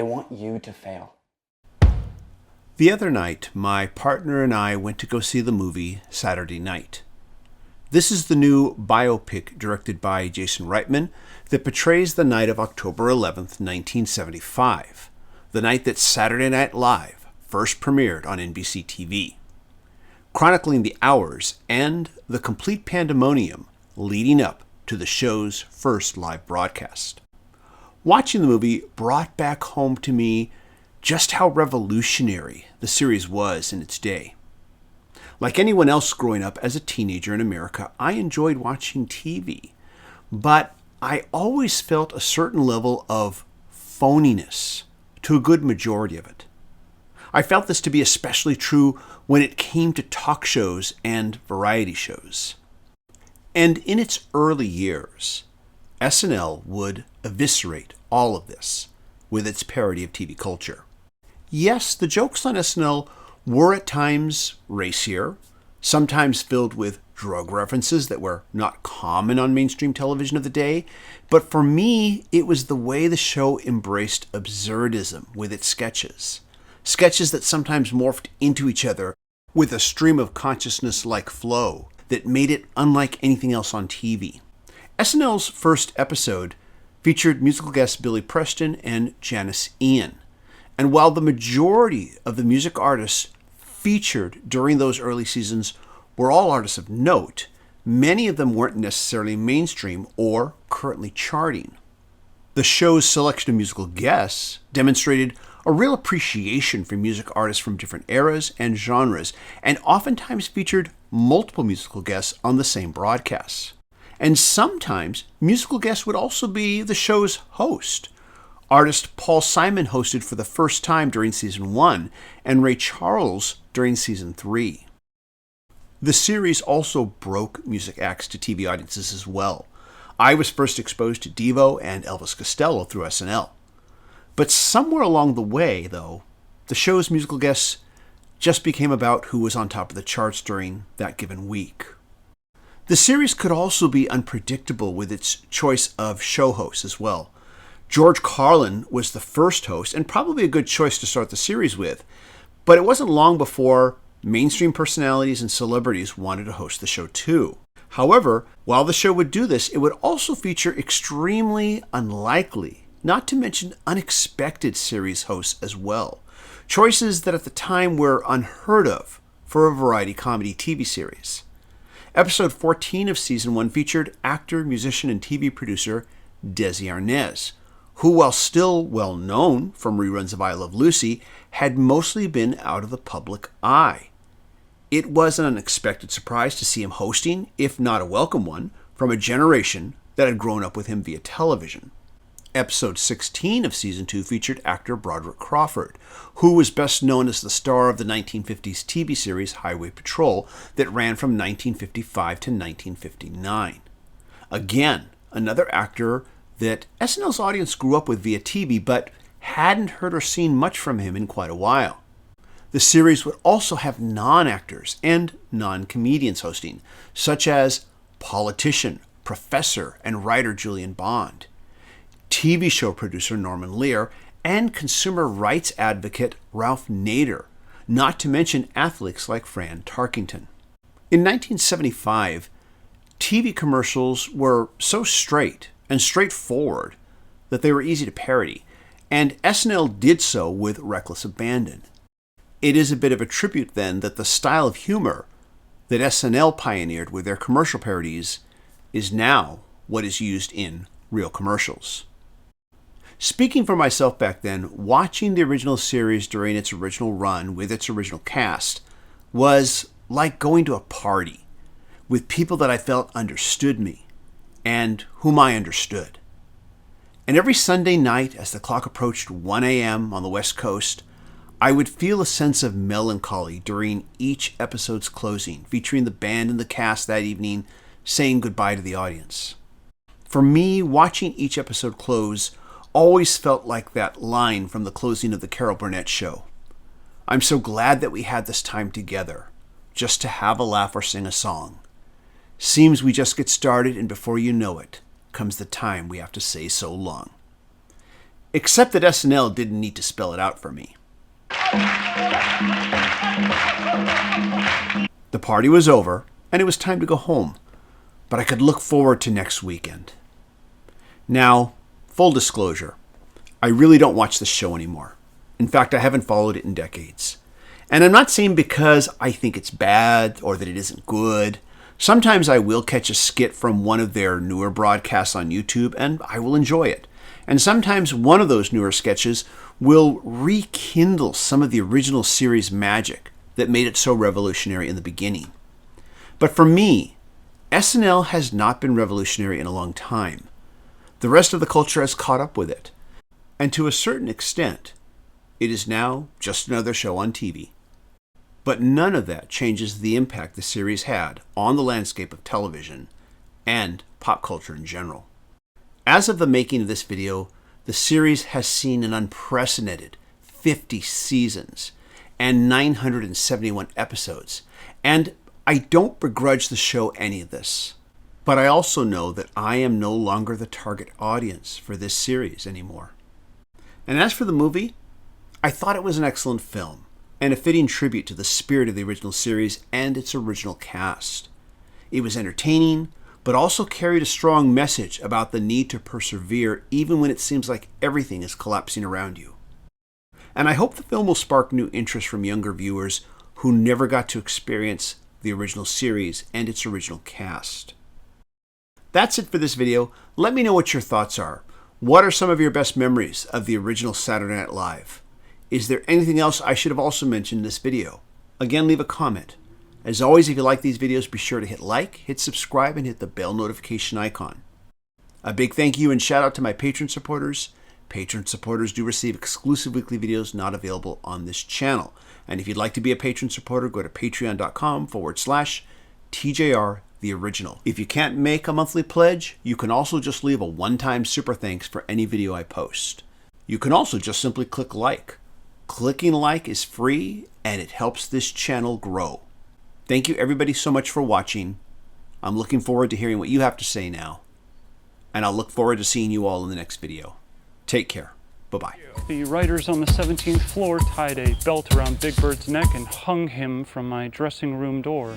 They want you to fail. The other night, my partner and I went to go see the movie Saturday Night. This is the new biopic directed by Jason Reitman that portrays the night of October 11th, 1975, the night that Saturday Night Live first premiered on NBC TV, chronicling the hours and the complete pandemonium leading up to the show's first live broadcast. Watching the movie brought back home to me just how revolutionary the series was in its day. Like anyone else growing up as a teenager in America, I enjoyed watching TV, but I always felt a certain level of phoniness to a good majority of it. I felt this to be especially true when it came to talk shows and variety shows. And in its early years, SNL would eviscerate all of this with its parody of TV culture. Yes, the jokes on SNL were at times racier, sometimes filled with drug references that were not common on mainstream television of the day, but for me, it was the way the show embraced absurdism with its sketches. Sketches that sometimes morphed into each other with a stream of consciousness-like flow that made it unlike anything else on TV. SNL's first episode featured musical guests Billy Preston and Janice Ian. And while the majority of the music artists featured during those early seasons were all artists of note, many of them weren't necessarily mainstream or currently charting. The show's selection of musical guests demonstrated a real appreciation for music artists from different eras and genres, and oftentimes featured multiple musical guests on the same broadcasts. And sometimes musical guests would also be the show's host. Artist Paul Simon hosted for the first time during Season 1, and Ray Charles during Season 3. The series also broke music acts to TV audiences as well. I was first exposed to Devo and Elvis Costello through SNL. But somewhere along the way, though, the show's musical guests just became about who was on top of the charts during that given week. The series could also be unpredictable with its choice of show hosts as well. George Carlin was the first host, and probably a good choice to start the series with, but it wasn't long before mainstream personalities and celebrities wanted to host the show too. However, while the show would do this, it would also feature extremely unlikely, not to mention unexpected series hosts as well. Choices that at the time were unheard of for a variety comedy TV series. Episode 14 of Season 1 featured actor, musician, and TV producer Desi Arnaz, who, while still well known from reruns of I Love Lucy, had mostly been out of the public eye. It was an unexpected surprise to see him hosting, if not a welcome one, from a generation that had grown up with him via television. Episode 16 of Season 2 featured actor Broderick Crawford, who was best known as the star of the 1950s TV series Highway Patrol that ran from 1955 to 1959. Again, another actor that SNL's audience grew up with via TV, but hadn't heard or seen much from him in quite a while. The series would also have non-actors and non-comedians hosting, such as politician, professor, and writer Julian Bond, TV show producer Norman Lear, and consumer rights advocate Ralph Nader, not to mention athletes like Fran Tarkington. In 1975, TV commercials were so straight and straightforward that they were easy to parody, and SNL did so with reckless abandon. It is a bit of a tribute, then, that the style of humor that SNL pioneered with their commercial parodies is now what is used in real commercials. Speaking for myself back then, watching the original series during its original run with its original cast was like going to a party with people that I felt understood me and whom I understood. And every Sunday night as the clock approached 1 a.m. on the West Coast, I would feel a sense of melancholy during each episode's closing, featuring the band and the cast that evening saying goodbye to the audience. For me, watching each episode close always felt like that line from the closing of the Carol Burnett show. I'm so glad that we had this time together, just to have a laugh or sing a song. Seems we just get started, and before you know it, comes the time we have to say so long. Except that SNL didn't need to spell it out for me. The party was over, and it was time to go home, but I could look forward to next weekend. Now, full disclosure, I really don't watch this show anymore. In fact, I haven't followed it in decades. And I'm not saying because I think it's bad or that it isn't good. Sometimes I will catch a skit from one of their newer broadcasts on YouTube, and I will enjoy it. And sometimes one of those newer sketches will rekindle some of the original series magic that made it so revolutionary in the beginning. But for me, SNL has not been revolutionary in a long time. The rest of the culture has caught up with it. And to a certain extent, it is now just another show on TV. But none of that changes the impact the series had on the landscape of television and pop culture in general. As of the making of this video, the series has seen an unprecedented 50 seasons and 971 episodes. And I don't begrudge the show any of this. But I also know that I am no longer the target audience for this series anymore. And as for the movie, I thought it was an excellent film and a fitting tribute to the spirit of the original series and its original cast. It was entertaining, but also carried a strong message about the need to persevere even when it seems like everything is collapsing around you. And I hope the film will spark new interest from younger viewers who never got to experience the original series and its original cast. That's it for this video. Let me know what your thoughts are. What are some of your best memories of the original Saturday Night Live? Is there anything else I should have also mentioned in this video? Again, leave a comment. As always, if you like these videos, be sure to hit like, hit subscribe, and hit the bell notification icon. A big thank you and shout out to my Patreon supporters. Patreon supporters do receive exclusive weekly videos not available on this channel. And if you'd like to be a Patreon supporter, go to patreon.com/TJR the original. If you can't make a monthly pledge, you can also just leave a one-time super thanks for any video I post. You can also just simply click like. Clicking like is free and it helps this channel grow. Thank you everybody so much for watching. I'm looking forward to hearing what you have to say now. And I'll look forward to seeing you all in the next video. Take care. Bye-bye. The writers on the 17th floor tied a belt around Big Bird's neck and hung him from my dressing room door.